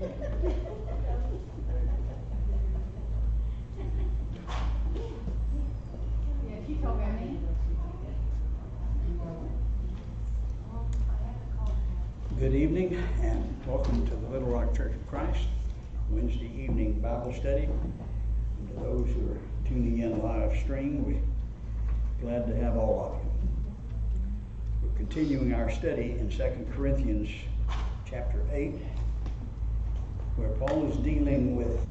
she told me. Good evening and welcome to the Little Rock Church of Christ Wednesday evening Bible study. And to those who are tuning in live stream, we're glad to have all of you. We're continuing our study in 2 Corinthians chapter 8, where Paul is dealing with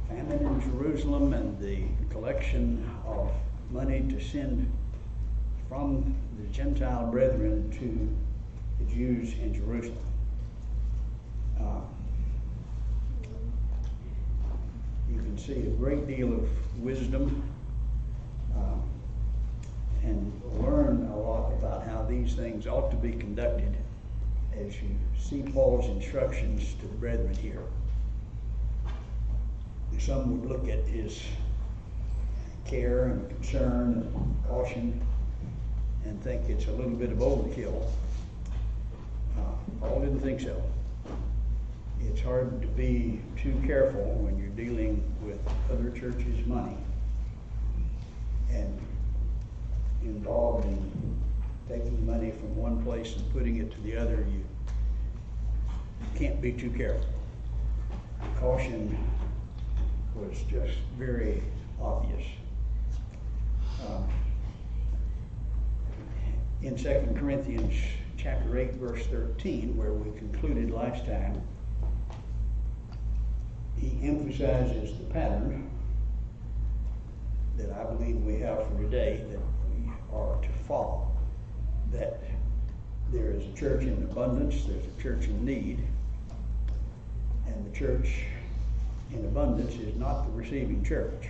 famine in Jerusalem and the collection of money to send from the Gentile brethren to the Jews in Jerusalem. You can see a great deal of wisdom and learn a lot about how these things ought to be conducted as you see Paul's instructions to the brethren here. Some would look at his care and concern and caution and think it's a little bit of overkill. Paul didn't think so. It's hard to be too careful when you're dealing with other churches' money and involved in taking money from one place and putting it to the other. You can't be too careful. Caution was just very obvious. In 2 Corinthians chapter 8, verse 13, where we concluded last time, he emphasizes the pattern that I believe we have for today that we are to follow. That there is a church in abundance, there's a church in need, and the church in abundance is not the receiving church.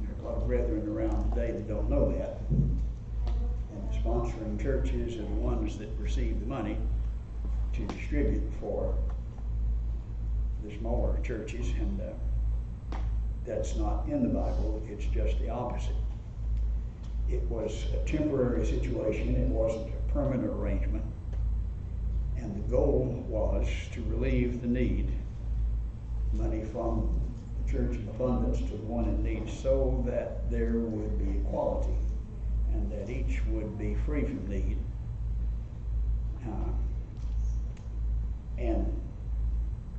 There are a lot of brethren around today that don't know that. And the sponsoring churches are the ones that receive the money to distribute for the smaller churches, and that's not in the Bible. It's just the opposite. It was a temporary situation. It wasn't a permanent arrangement. And the goal was to relieve the need, money from the church in abundance to the one in need, so that there would be equality and that each would be free from need. And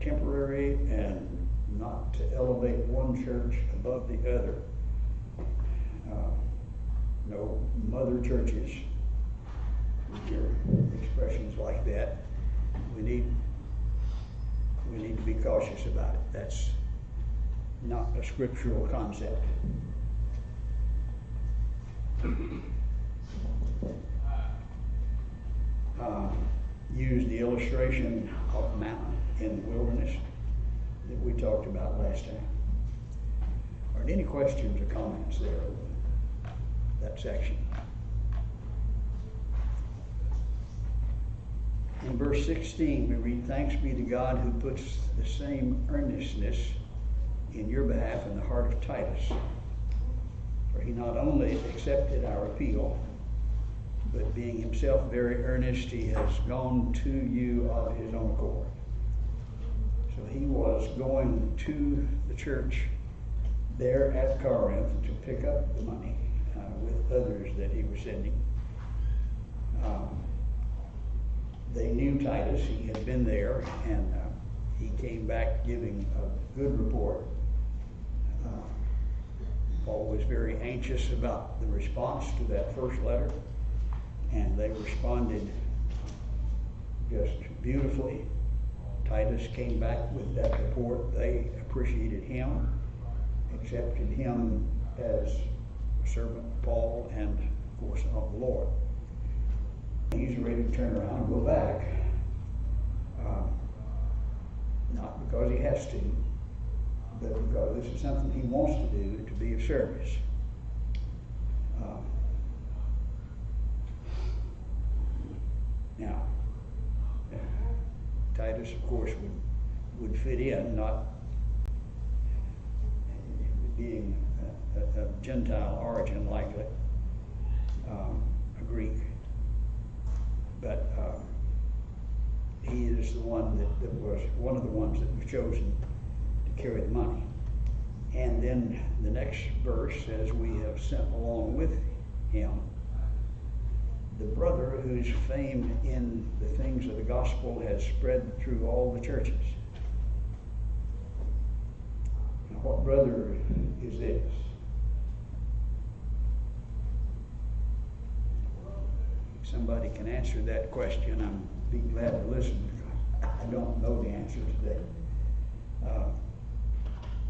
temporary, and not to elevate one church above the other. No mother churches, with your expressions like that. We need to be cautious about it. That's not a scriptural concept. Use the illustration of manna in the wilderness that we talked about last time. Are there any questions or comments there on that section? In verse 16 we read, "Thanks be to God who puts the same earnestness in your behalf in the heart of Titus. For he not only accepted our appeal, but being himself very earnest, he has gone to you of his own accord." So he was going to the church there at Corinth to pick up the money with others that he was sending. They knew Titus. He had been there, and he came back giving a good report. Paul was very anxious about the response to that first letter, and they responded just beautifully. Titus came back with that report. They appreciated him, accepted him as a servant of Paul and, of course, of the Lord. He's ready to turn around and go back, not because he has to, but because this is something he wants to do, to be of service. Now, Titus, of course, would fit in, not being a Gentile origin, likely, a Greek. But he is the one that was one of the ones that was chosen to carry the money. And then the next verse says, we have sent along with him the brother whose fame in the things of the gospel has spread through all the churches. Now, what brother is this? If somebody can answer that question, I'd be glad to listen. I don't know the answer today.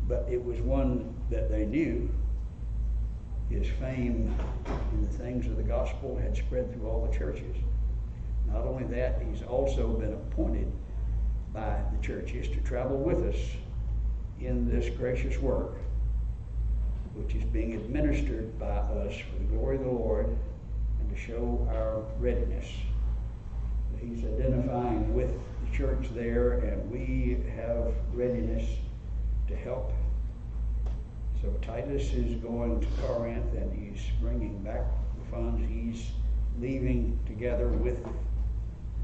But it was one that they knew. His fame in the things of the gospel had spread through all the churches. Not only that, he's also been appointed by the churches to travel with us in this gracious work, which is being administered by us for the glory of the Lord and to show our readiness. He's identifying with the church there, and we have readiness to help. So Titus is going to Corinth, and he's bringing back the funds. He's leaving together with,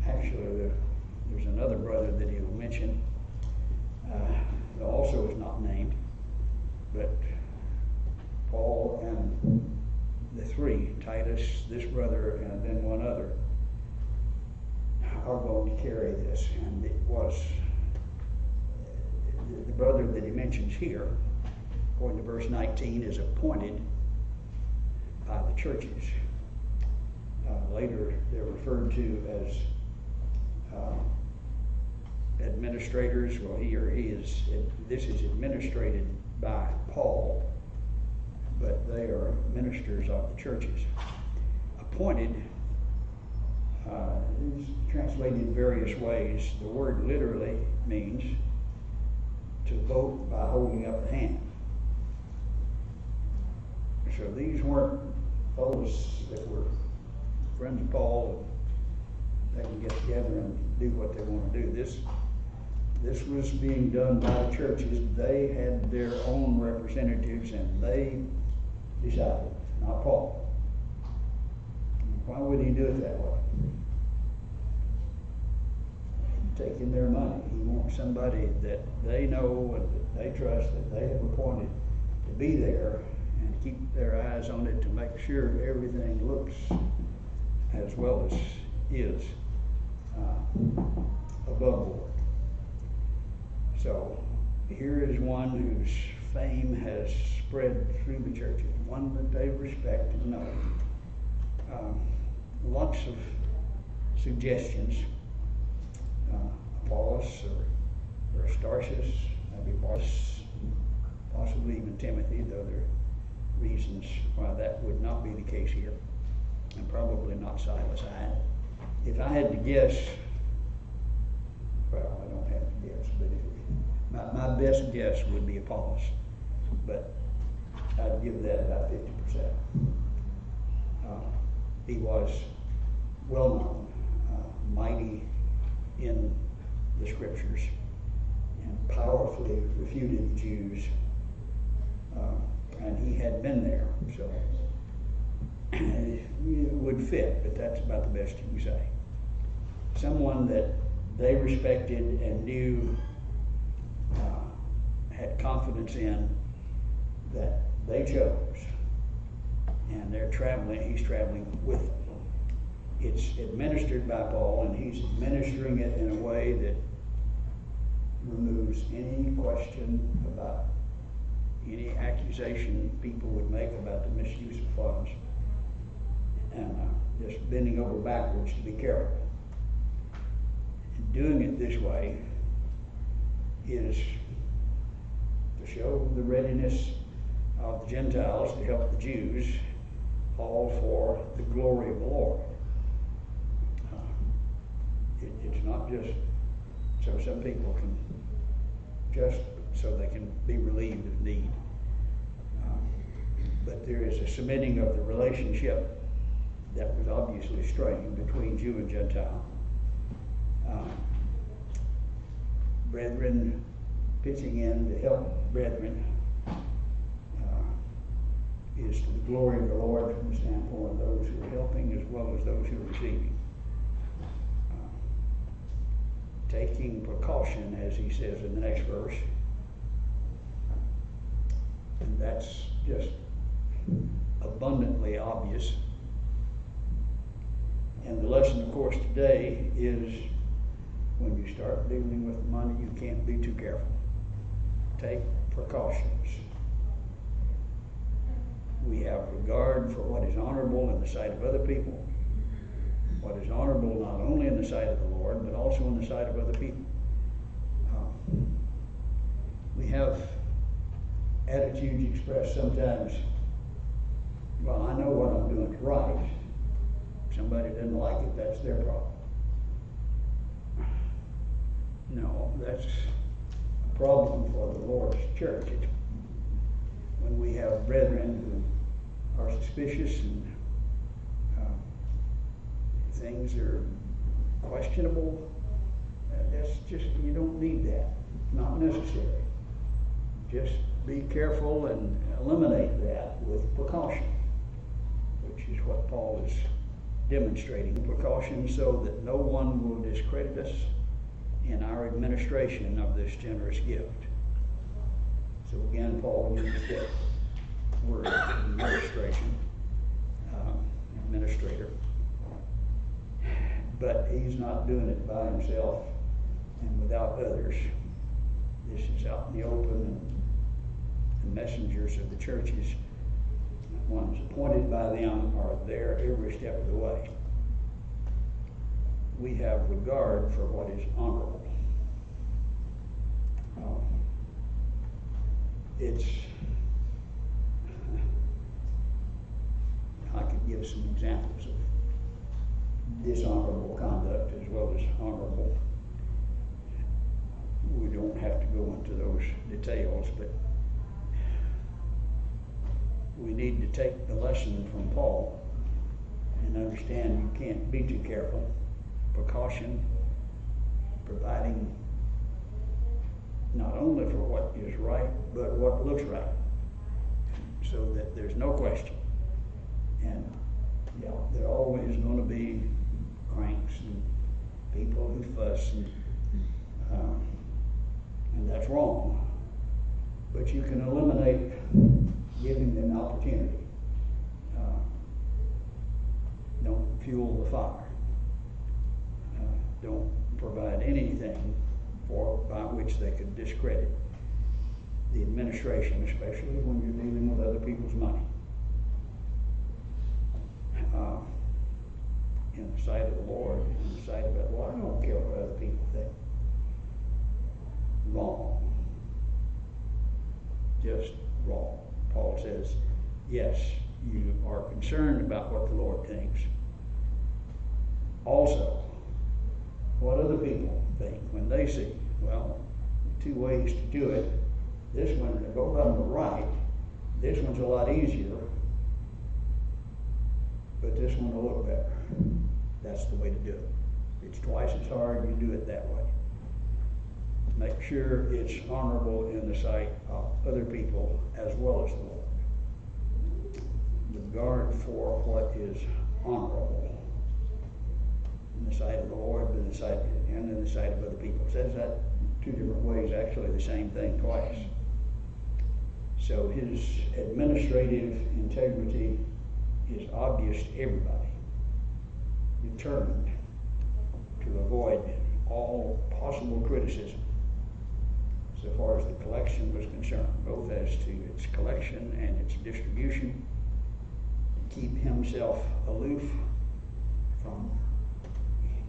actually, there's another brother that he'll mention, that also is not named, but Paul and the three, Titus, this brother, and then one other, are going to carry this. And it was the brother that he mentions here, according to verse 19, is appointed by the churches. Later, they're referred to as administrators. Well, this is administrated by Paul, but they are ministers of the churches. Appointed is translated in various ways. The word literally means to vote by holding up the hand. So these weren't fellows that were friends of Paul and they can get together and do what they want to do. This was being done by the churches. They had their own representatives and they decided, not Paul. Why would he do it that way? Taking their money. He wants somebody that they know and that they trust, that they have appointed to be there and keep their eyes on it to make sure everything looks as well as is above board. So here is one whose fame has spread through the churches, one that they respect and know. Lots of suggestions. Apollos or Aristarchus, maybe Barnabas, possibly even Timothy, though there are reasons why that would not be the case here, and probably not Silas. If I had to guess, well, I don't have to guess, but my best guess would be Apollos, but I'd give that about 50%. He was well known, mighty in the scriptures, and powerfully refuted the Jews, and he had been there, so it would fit, but that's about the best you can say. Someone that they respected and knew, had confidence in, that they chose, and they're traveling, he's traveling with them. It's administered by Paul, and he's administering it in a way that removes any question about any accusation people would make about the misuse of funds, and just bending over backwards to be careful. And doing it this way is to show the readiness of the Gentiles to help the Jews, all for the glory of the Lord. It's not just so some people can, just so they can be relieved of need. But there is a submitting of the relationship that was obviously strained between Jew and Gentile. Brethren pitching in to help brethren is to the glory of the Lord from the standpoint of those who are helping as well as those who are receiving. taking precaution, as he says in the next verse. And that's just abundantly obvious. And the lesson, of course, today is when you start dealing with money, you can't be too careful. Take precautions. We have regard for what is honorable in the sight of other people, what is honorable not only in the sight of the Lord, but also in the sight of other people. We have attitudes expressed sometimes, well, I know what I'm doing is right. If somebody doesn't like it, that's their problem. No, that's a problem for the Lord's church. It's when we have brethren who are suspicious and things are questionable, that's just, you don't need that. Not necessary. Just be careful and eliminate that with precaution, which is what Paul is demonstrating. Precaution so that no one will discredit us in our administration of this generous gift. So again, Paul used that word, administration, administrator. But he's not doing it by himself and without others. This is out in the open, and the messengers of the churches, the ones appointed by them, are there every step of the way. We have regard for what is honorable. I could give some examples of dishonorable conduct as well as honorable. We don't have to go into those details, but we need to take the lesson from Paul and understand you can't be too careful. Precaution, providing not only for what is right, but what looks right, so that there's no question. And yeah, there are always going to be cranks and people who fuss, and that's wrong. But you can eliminate giving them opportunity. Don't fuel the fire. Don't provide anything by which they could discredit the administration, especially when you're dealing with other people's money. In the sight of the Lord, in the sight of it, well, I don't care what other people think. Wrong. Just wrong. Paul says, yes, you are concerned about what the Lord thinks. Also, what other people think when they see, well, two ways to do it. This one, both of them are right. This one's a lot easier, but this one will look better. That's the way to do it. It's twice as hard, you do it that way. Make sure it's honorable in the sight of other people as well as the Lord. Regard for what is honorable in the sight of the Lord, and in the sight of other people. It says that two different ways, actually the same thing twice. So his administrative integrity is obvious to everybody. Determined to avoid all possible criticism so far as the collection was concerned, both as to its collection and its distribution, to keep himself aloof from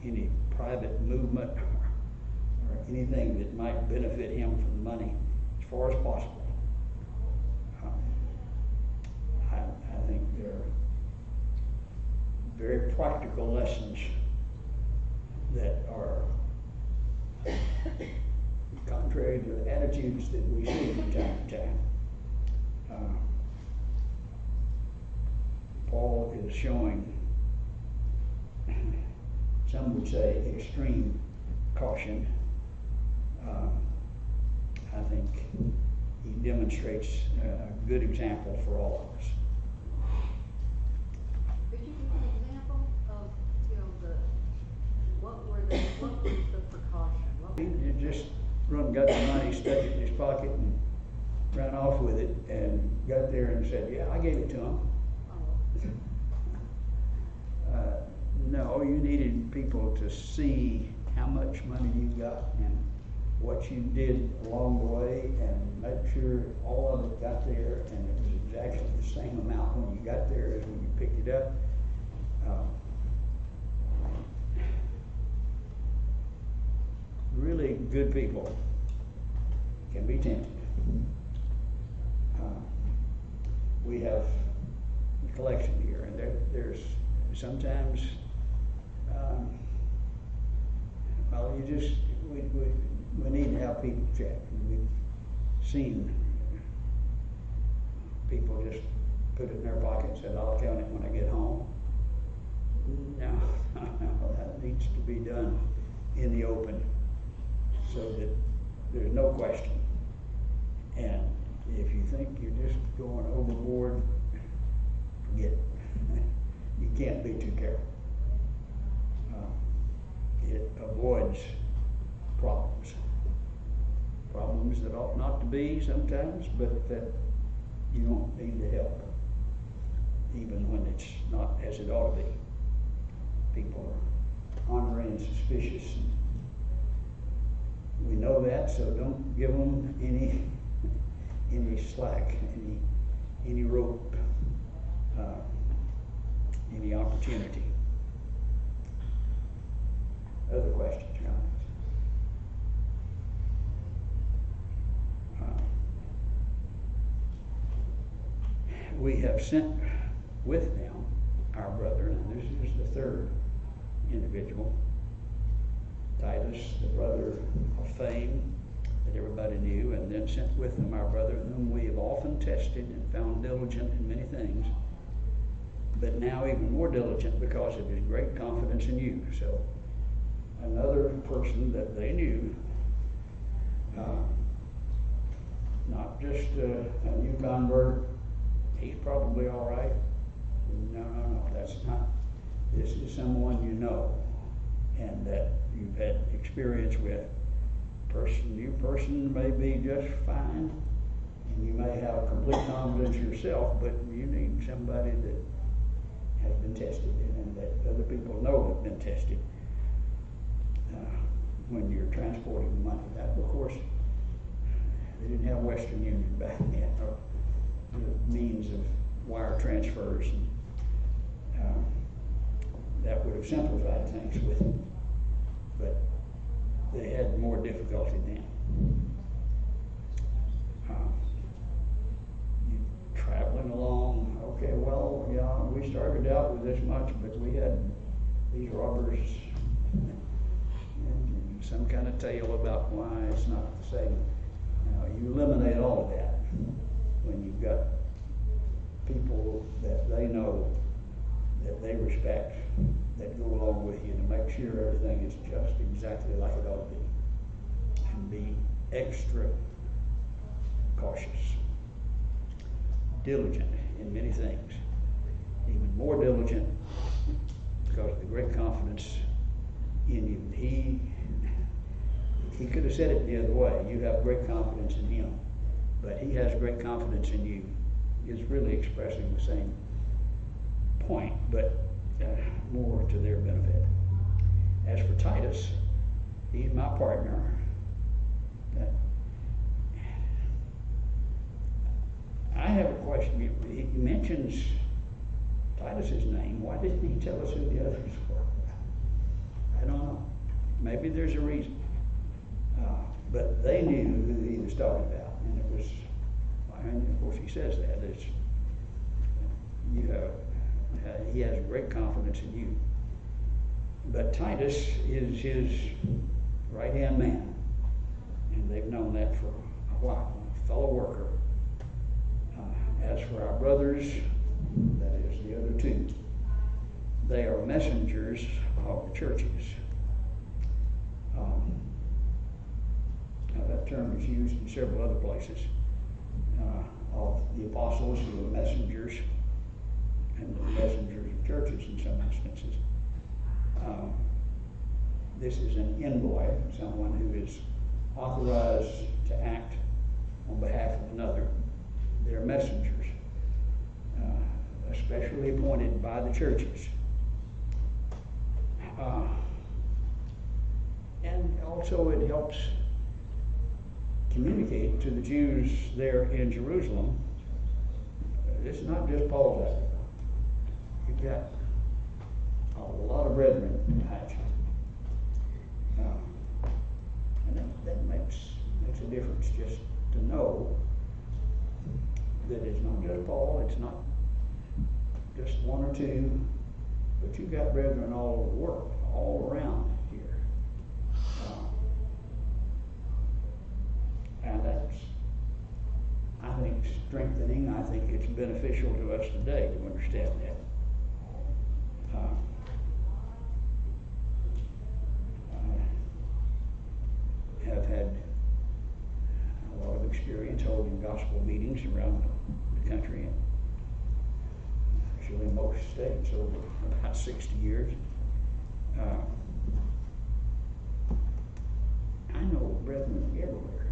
any private movement or anything that might benefit him from the money as far as possible. I think there are very practical lessons that are contrary to the attitudes that we see from time to time. Paul is showing, some would say, extreme caution. I think he demonstrates a good example for all of us. Could you give an example of, what was the precaution? He just got the money, stuck it in his pocket, and ran off with it, and got there and said, "Yeah, I gave it to him." No, you needed people to see how much money you got and what you did along the way, and make sure all of it got there, and it was exactly the same amount when you got there as when you picked it up. Really good people can be tempted. We have a collection here, and there's sometimes, well, we need to have people check. We've seen people just put it in their pocket and said, "I'll count it when I get home." No, that needs to be done in the open so that there's no question. And if you think you're just going overboard, forget it. You can't be too careful. It avoids problems that ought not to be sometimes, but that you don't need to help, even when it's not as it ought to be. People are ornery and suspicious. We know that, so don't give them any slack, any rope, any opportunity. Other questions, comments? We have sent with them our brother, and this is the third individual, Titus, the brother of fame that everybody knew, and then sent with them our brother, whom we have often tested and found diligent in many things, but now even more diligent because of his great confidence in you. So another person that they knew, not just a new convert, he's probably all right. No, that's not. This is someone you know and that you've had experience with. Your person may be just fine, and you may have complete confidence yourself, but you need somebody that has been tested and that other people know have been tested when you're transporting the money. That, of course, they didn't have Western Union back then, or the means of wire transfers, and that would have simplified things with them, but they had more difficulty then. You traveling along, okay, well, yeah, we started out with this much, but we had these robbers and some kind of tale about why it's not the same. Now, you eliminate all of that when you've got people that they know, that they respect, that go along with you to make sure everything is just exactly like it ought to be. And be extra cautious, diligent in many things, even more diligent because of the great confidence in you. He could have said it the other way. You have great confidence in him, but he has great confidence in you. Is really expressing the same point, but more to their benefit. As for Titus, he's my partner. I have a question. He mentions Titus's name. Why didn't he tell us who the others were? I don't know. Maybe there's a reason. But they knew who he was talking about, and it was, and of course he says that, it's, he has great confidence in you. But Titus is his right-hand man, and they've known that for a while, a fellow worker. As for our brothers, that is the other two, they are messengers of the churches. Now that term is used in several other places. Of the apostles who are messengers, and the messengers of churches in some instances. This is an envoy, someone who is authorized to act on behalf of another. They're messengers, especially appointed by the churches. And also it helps communicate to the Jews there in Jerusalem. This is not just Paul's effort. You've got a lot of brethren behind you. And that makes a difference, just to know that it's not just Paul, it's not just one or two, but you've got brethren all over the world, all around here. And that's, I think, strengthening. I think it's beneficial to us today to understand that. I have had a lot of experience holding gospel meetings around the country, and actually most states over about 60 years. I know brethren everywhere,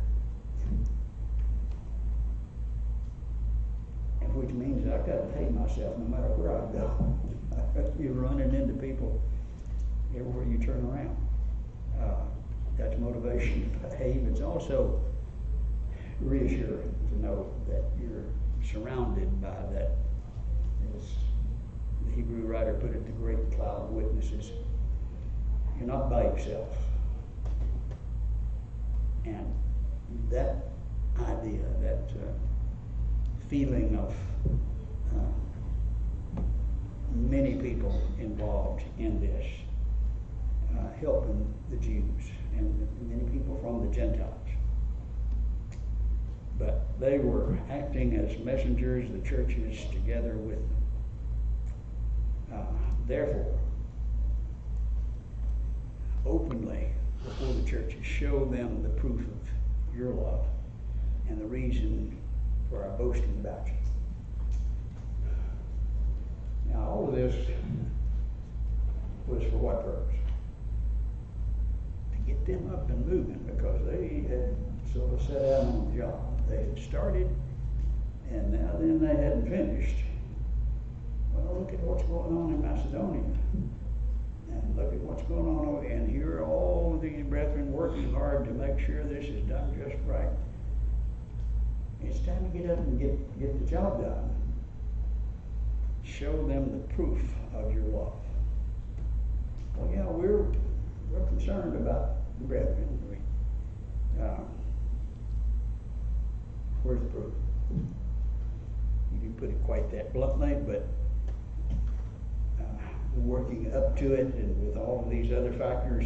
and which means I've got to pay myself no matter where I go. You're running into people everywhere you turn around. That's motivation to behave. It's also reassuring to know that you're surrounded by that, as the Hebrew writer put it, the great cloud of witnesses. You're not by yourself. And that idea, that feeling of many people involved in this, helping the Jews and many people from the Gentiles. But they were acting as messengers, the churches together with them. Therefore, openly before the churches, show them the proof of your love and the reason for our boasting about you. Now, all of this was for what purpose? To get them up and moving, because they had sort of set out on the job. They had started, and now then they hadn't finished. Well, look at what's going on in Macedonia. And look at what's going on over, and here are all of these brethren working hard to make sure this is done just right. It's time to get up and get the job done. Show them the proof of your love. Well, yeah, we're concerned about the brethren. Where's the proof? You didn't put it quite that bluntly, but working up to it, and with all of these other factors,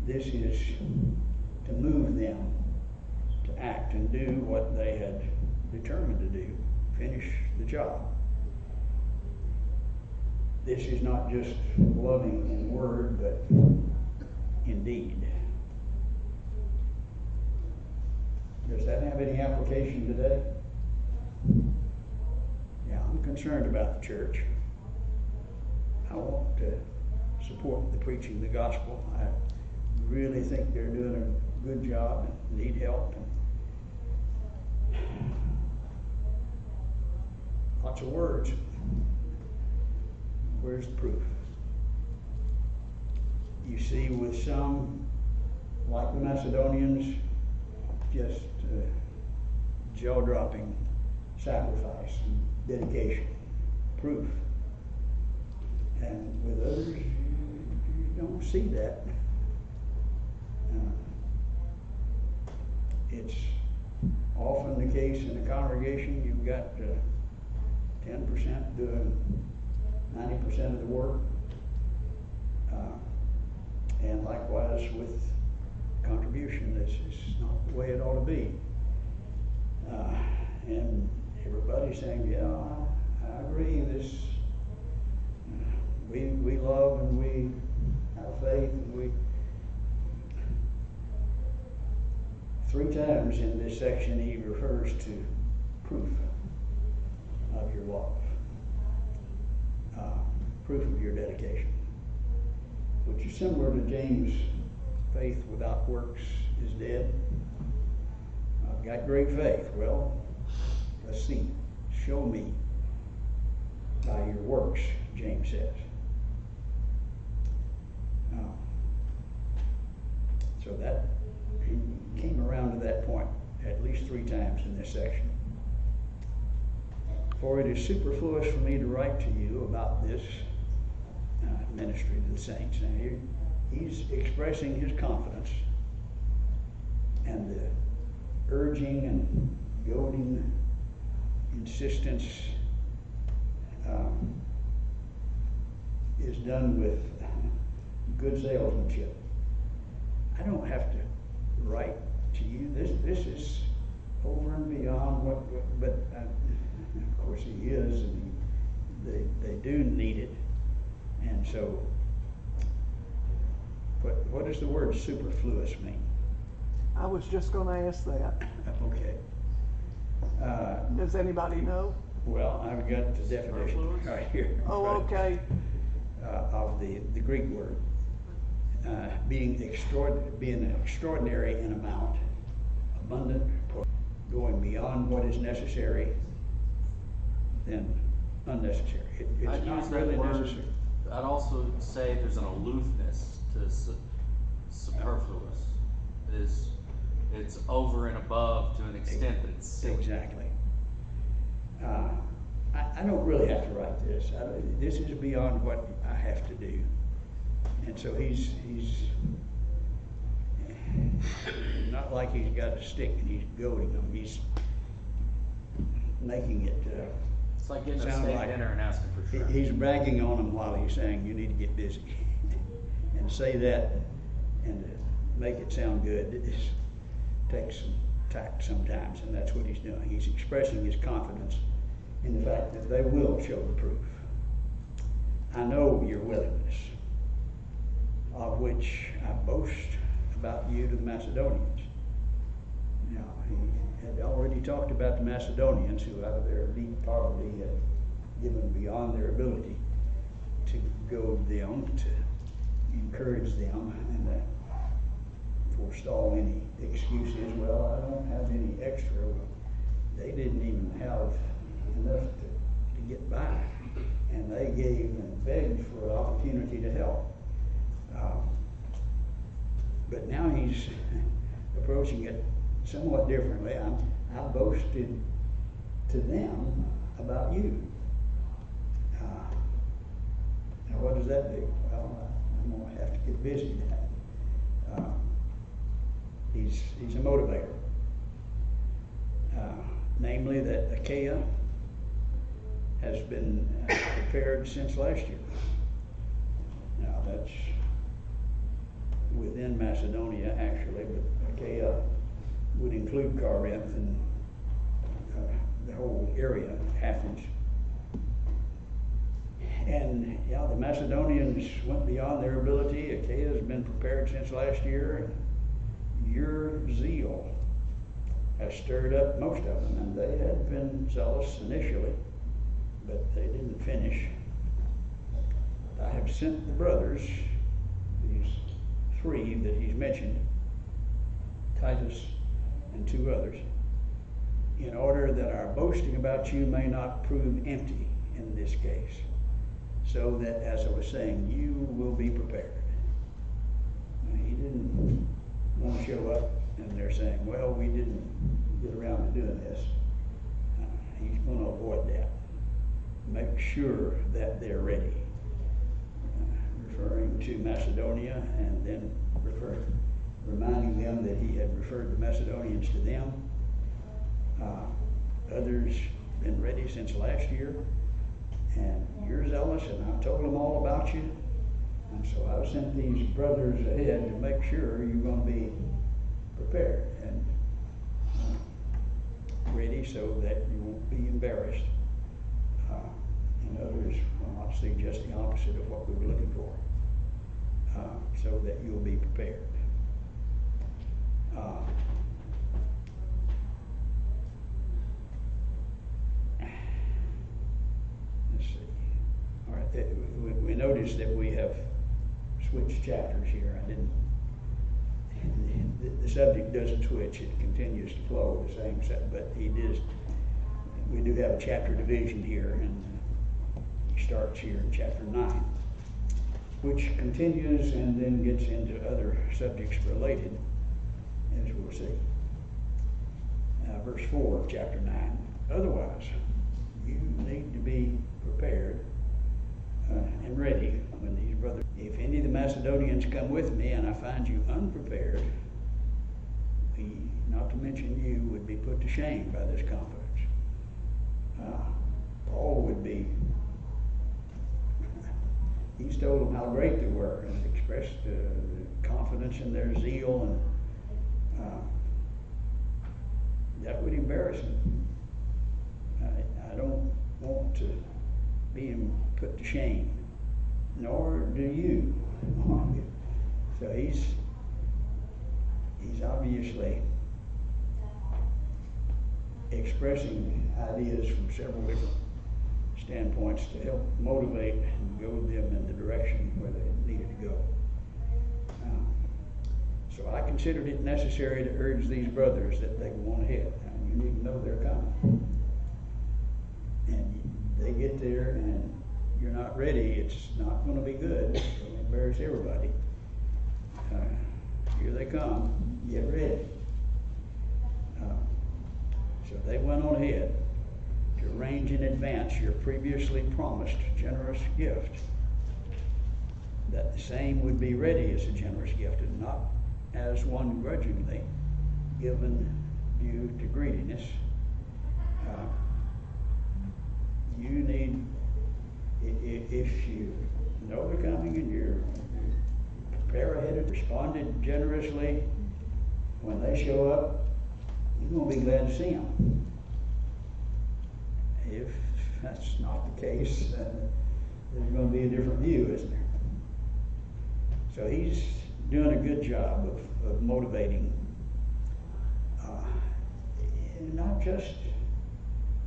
this is to move them to act and do what they had determined to do, finish the job. This is not just loving in word, but in deed. Does that have any application today? Yeah, I'm concerned about the church. I want to support the preaching of the gospel. I really think they're doing a good job and need help. Lots of words. Where's the proof? You see, with some, like the Macedonians, just jaw-dropping sacrifice and dedication, proof. And with others, you don't see that. It's often the case in a congregation, you've got 10% doing 90% of the work. And likewise with contribution, this is not the way it ought to be. And everybody's saying, yeah, I agree, this, we love and we have faith, and we, 3 times in this section he refers to proof of your love, proof of your dedication, which is similar to James faith without works is dead. I've got great faith. Well, let's see. Show me by your works, James says. So that he came around to that point at least 3 times in this section. For it is superfluous for me to write to you about this ministry to the saints. Now here, he's expressing his confidence, and the urging and goading insistence is done with good salesmanship. I don't have to write to you. This is over and beyond but of course he is, and they do need it. And so, but what does the word superfluous mean? I was just going to ask that. Okay. Does anybody know? Well, I've got the definition right here. Oh, okay. Of the Greek word. Being extraordinary in amount, abundant, going beyond what is necessary, then unnecessary. It's not really necessary. I'd also say there's an aloofness to superfluous. It's over and above to an extent that it's silly. Exactly. I don't really have to write this. This is beyond what I have to do. And so he's not like he's got a stick and he's goading them. He's making it It's like getting a sound steak like dinner and asking for shrimp. he's bragging on them while he's saying you need to get busy. And say that and to make it sound good, it takes some tact sometimes, and that's what he's doing. He's expressing his confidence in the fact that they will show the proof. I know your willingness, of which I boast about you to the Macedonians. Now, he had already talked about the Macedonians, who out of their deep poverty had given beyond their ability to goad them, to encourage them, and forestall any excuses. Well, I don't have any extra. Well, they didn't even have enough to get by, and they gave and begged for an opportunity to help. But now he's approaching it somewhat differently. I boasted to them about you. Now what does that do? Well, I'm going to have to get busy now. He's a motivator. Namely that Achaia has been prepared since last year. Now that's within Macedonia actually, but Achaia would include Corinth and the whole area, Athens. And yeah, the Macedonians went beyond their ability. Achaia has been prepared since last year. Your zeal has stirred up most of them, and they had been zealous initially, but they didn't finish. I have sent the brothers, these 3 that he's mentioned, Titus and 2 others, in order that our boasting about you may not prove empty in this case, so that, as I was saying, you will be prepared. Now, he didn't want to show up and they're saying, well, we didn't get around to doing this. He's going to avoid that. Make sure that they're ready. Referring to Macedonia, and then reminding them that he had referred the Macedonians to them. Others been ready since last year, and you're zealous, and I've told them all about you, and so I've sent these brothers ahead to make sure you're going to be prepared and ready so that you won't be embarrassed. And others will not see just the opposite of what we were looking for, so that you'll be prepared. Let's see. All right, we noticed that we have switched chapters here. I didn't the subject doesn't switch, it continues to flow the same set, but we do have a chapter division here, and he starts here in chapter 9, which continues and then gets into other subjects related, as we'll see. Verse 4 of chapter 9, otherwise, you need to be prepared and ready when these brothers, if any of the Macedonians come with me and I find you unprepared, not to mention you would be put to shame by this confidence. Paul would be, he's told them how great they were and expressed confidence in their zeal, and that would embarrass him. I don't want to be put to shame, nor do you. So he's obviously expressing ideas from several different standpoints to help motivate and goad them in the direction where they needed to go. So I considered it necessary to urge these brothers that they go on ahead. And you need to know they're coming. And they get there and you're not ready, it's not going to be good. It'll embarrass everybody. Here they come, get ready. So they went on ahead to arrange in advance your previously promised generous gift, that the same would be ready as a generous gift and not as one grudgingly given due to greediness. You need, if you know they're coming and you're prepare ahead and responded generously, when they show up, you're going to be glad to see them. If that's not the case, there's going to be a different view, isn't there? So he's doing a good job of motivating, not just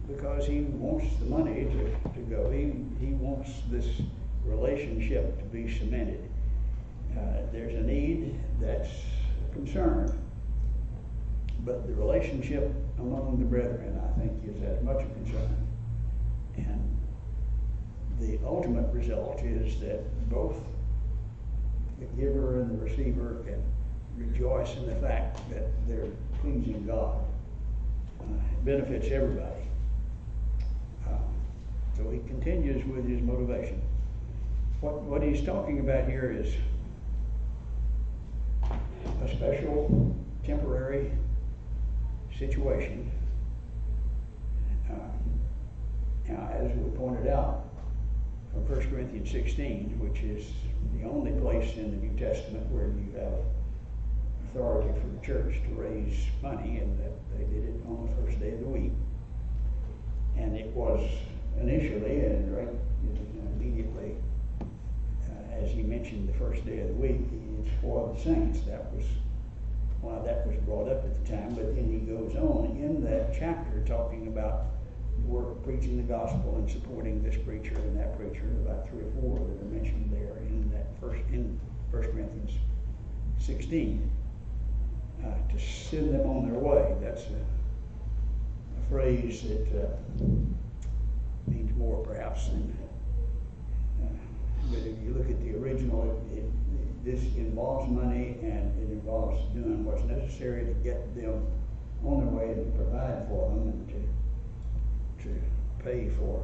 because he wants the money to go. He wants this relationship to be cemented. There's a need that's a concern, but the relationship among the brethren, I think, is as much a concern. And the ultimate result is that both the giver and the receiver can rejoice in the fact that they're pleasing God. It benefits everybody. So he continues with his motivation. What he's talking about here is a special, temporary situation. Now, as we pointed out from 1 Corinthians 16, which is the only place in the New Testament where you have authority for the church to raise money, and that they did it on the first day of the week. And it was initially and right immediately, as he mentioned, the first day of the week, it's for the saints. That was why that was brought up at the time. But then he goes on in that chapter talking about the work of preaching the gospel and supporting this preacher and that preacher, about 3 or 4 that are mentioned there in 1 Corinthians 16, to send them on their way. That's a phrase that means more perhaps than, but if you look at the original, this involves money, and it involves doing what's necessary to get them on their way and to provide for them and to pay for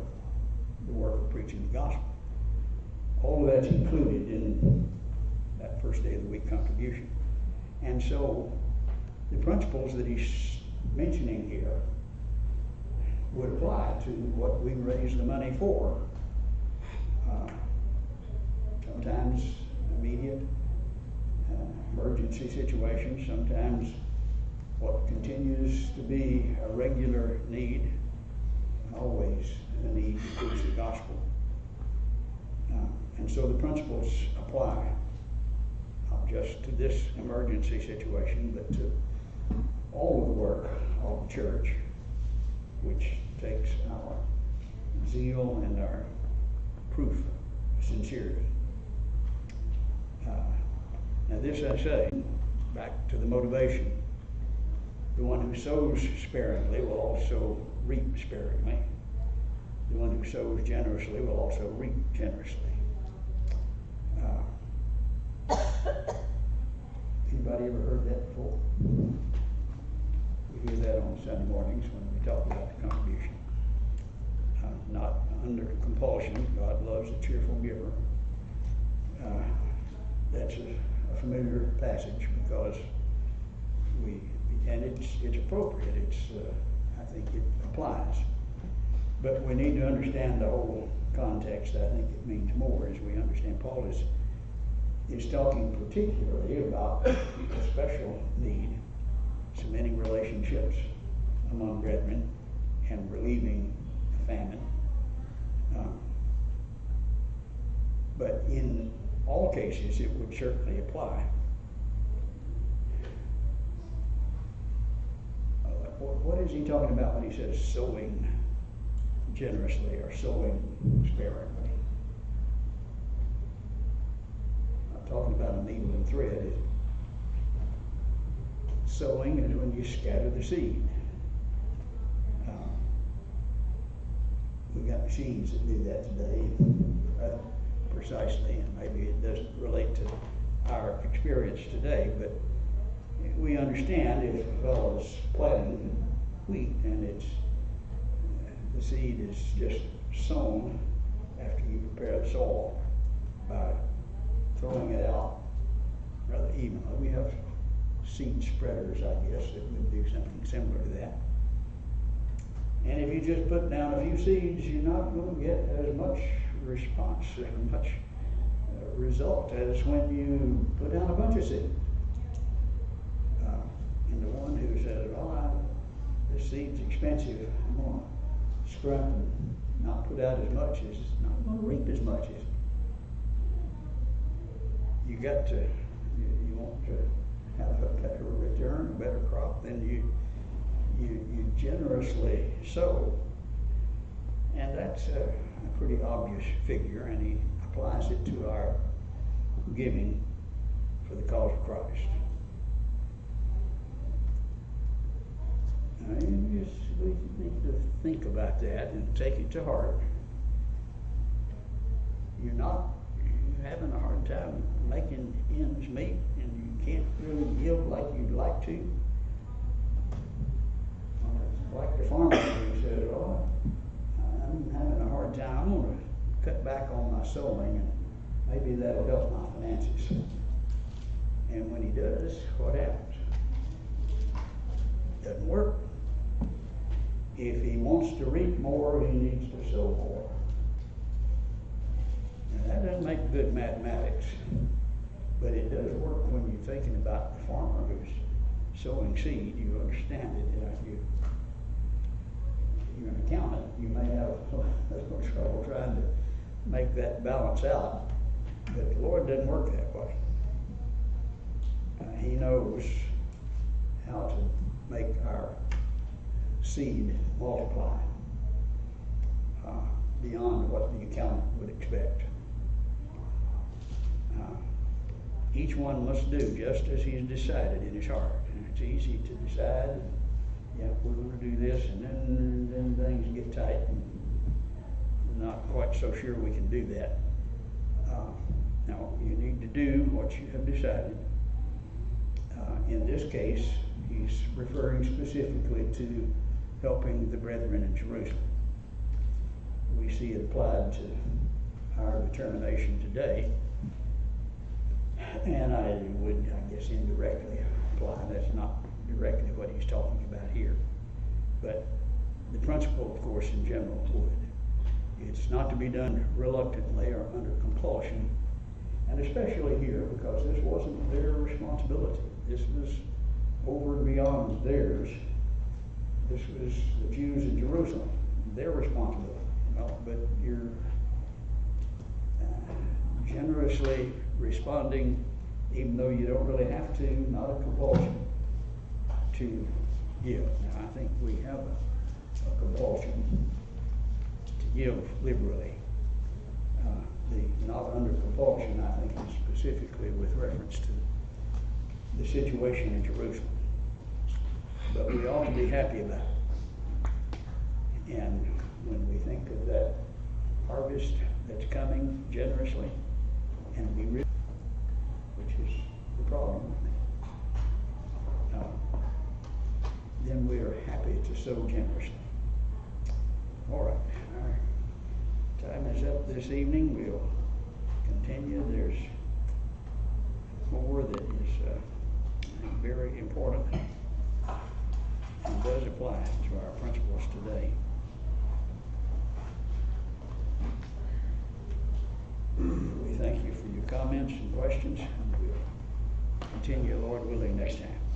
the work of preaching the gospel. All of that's included in that first day of the week contribution. And so the principles that he's mentioning here would apply to what we raise the money for. Sometimes immediate emergency situations, sometimes what continues to be a regular need, always a need to preach the gospel. And so the principles apply not just to this emergency situation, but to all of the work of the church, which takes our zeal and our proof of sincerity. Now this I say, back to the motivation. The one who sows sparingly will also reap sparingly. The one who sows generously will also reap generously. Anybody ever heard that before? We hear that on Sunday mornings when we talk about the contribution. Not under compulsion. God loves a cheerful giver. That's a familiar passage because and it's appropriate. I think it applies. But we need to understand the whole context. I think it means more as we understand. Paul is talking particularly about a special need, cementing relationships among brethren and relieving a famine. But in all cases, it would certainly apply. What is he talking about when he says sowing generously or sowing sparingly? Not talking about a needle and thread, is it? Sowing is when you scatter the seed. We've got machines that do that today precisely, and maybe it doesn't relate to our experience today, but we understand if a fellow is planting wheat and the seed is just sown after you prepare the soil by throwing it out rather evenly. We have seed spreaders, I guess, that would do something similar to that. And if you just put down a few seeds, you're not going to get as much response, as much result as when you put down a bunch of seeds. And the one who says, well, this seed's expensive, I'm going to scrap and not put out as much, is not going to reap as much as you want to have a better return, a better crop, then you generously sow. And that's a pretty obvious figure, and he applies it to our giving for the cause of Christ. We need to think about that and take it to heart. You're having a hard time making ends meet, and you can't really give like you'd like to. Like the farmer who says, oh, I'm having a hard time, I'm going to cut back on my sowing, and maybe that'll help my finances. And when he does, what happens? Doesn't work. If he wants to reap more, he needs to sow more. And that doesn't make good mathematics, but it does work when you're thinking about the farmer who's sowing seed. You understand it. You're an accountant. You may have a little trouble trying to make that balance out, but the Lord doesn't work that way. He knows how to make our seed multiply beyond what the accountant would expect. Each one must do just as he's decided in his heart. And it's easy to decide, yeah, we're going to do this, and then things get tight and not quite so sure we can do that. No, you need to do what you have decided. In this case, he's referring specifically to helping the brethren in Jerusalem. We see it applied to our determination today, and I would, I guess, indirectly apply. That's not directly what he's talking about here, but the principle, of course, in general would. It's not to be done reluctantly or under compulsion, and especially here because this wasn't their responsibility. This was over and beyond theirs. This was the Jews in Jerusalem, their responsibility. Well, but you're generously responding, even though you don't really have to, not a compulsion to give. Now, I think we have a compulsion to give liberally. The not under compulsion, I think, is specifically with reference to the situation in Jerusalem. But we ought to be happy about it. And when we think of that harvest that's coming generously, and we really, which is the problem, then we are happy to sow generously. All right, our time is up this evening. We'll continue. There's more that is very important and does apply to our principles today. We thank you for your comments and questions, and we'll continue, Lord willing, next time.